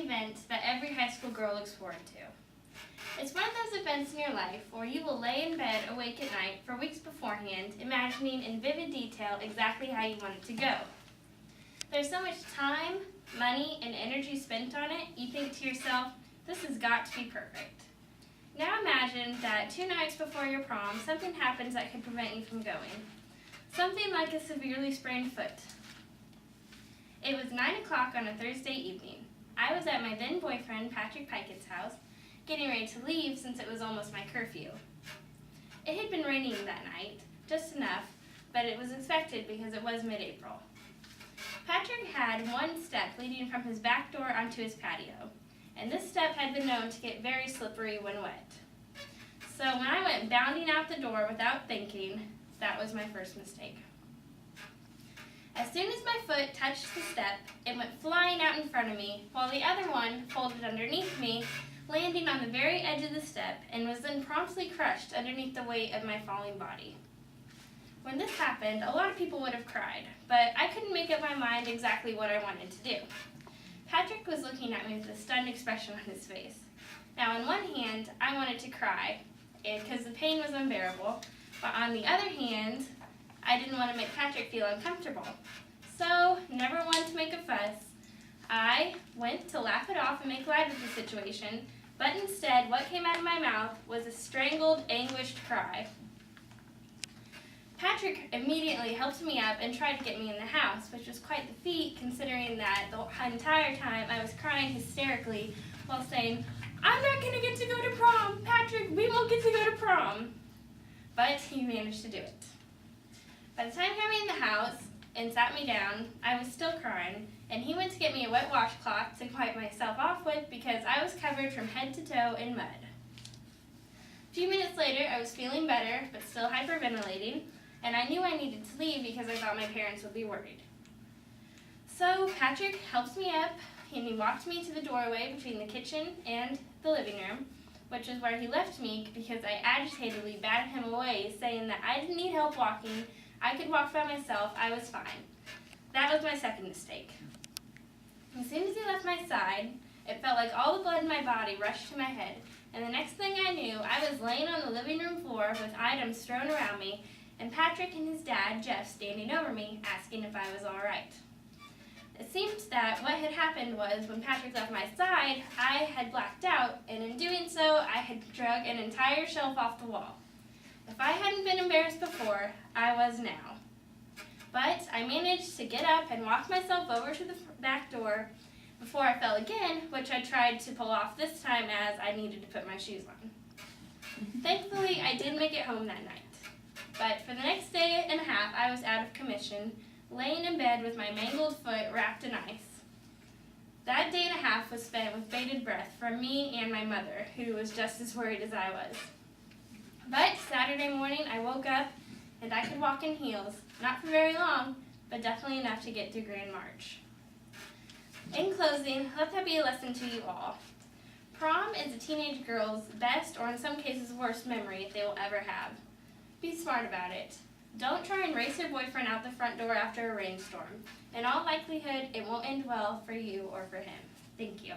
event that every high school girl looks forward to. It's one of those events in your life where you will lay in bed awake at night for weeks beforehand, imagining in vivid detail exactly how you want it to go. There's so much time, money, and energy spent on it, you think to yourself, this has got to be perfect. Now imagine that 2 nights before your prom, something happens that could prevent you from going. Something like a severely sprained foot. It was 9 o'clock on a Thursday evening. I was at my then boyfriend, Patrick Pikett's house, getting ready to leave since it was almost my curfew. It had been raining that night, just enough, but it was expected because it was mid-April. Patrick had one step leading from his back door onto his patio, and this step had been known to get very slippery when wet. So when I went bounding out the door without thinking, that was my first mistake. As soon as my foot touched the step, it went flying out in front of me, while the other one folded underneath me, landing on the very edge of the step, and was then promptly crushed underneath the weight of my falling body. When this happened, a lot of people would have cried, but I couldn't make up my mind exactly what I wanted to do. Patrick was looking at me with a stunned expression on his face. Now, on one hand, I wanted to cry, because the pain was unbearable, but on the other hand, I didn't want to make Patrick feel uncomfortable. So, never one to make a fuss, I went to laugh it off and make light of the situation, but instead, what came out of my mouth was a strangled, anguished cry. Patrick immediately helped me up and tried to get me in the house, which was quite the feat considering that the entire time I was crying hysterically while saying, "I'm not going to get to go to prom! Patrick, we won't get to go to prom!" But he managed to do it. By the time he got me in the house and sat me down, I was still crying, and he went to get me a wet washcloth to wipe myself off with because I was covered from head to toe in mud. A few minutes later, I was feeling better, but still hyperventilating, and I knew I needed to leave because I thought my parents would be worried. So Patrick helped me up, and he walked me to the doorway between the kitchen and the living room, which is where he left me because I agitatedly batted him away, saying that I didn't need help walking, I could walk by myself, I was fine. That was my second mistake. As soon as he left my side, it felt like all the blood in my body rushed to my head, and the next thing I knew, I was laying on the living room floor with items thrown around me, and Patrick and his dad, Jeff, standing over me, asking if I was all right. It seemed that what had happened was when Patrick left my side, I had blacked out, and in doing so, I had drug an entire shelf off the wall. If I hadn't been embarrassed before, I was now. But I managed to get up and walk myself over to the back door before I fell again, which I tried to pull off this time as I needed to put my shoes on. Thankfully, I did make it home that night. But for the next day and a half, I was out of commission, laying in bed with my mangled foot wrapped in ice. That day and a half was spent with bated breath from me and my mother, who was just as worried as I was. But Saturday morning, I woke up and I could walk in heels, not for very long, but definitely enough to get through Grand March. In closing, let that be a lesson to you all. Prom is a teenage girl's best, or in some cases worst, memory they will ever have. Be smart about it. Don't try and race your boyfriend out the front door after a rainstorm. In all likelihood, it won't end well for you or for him. Thank you.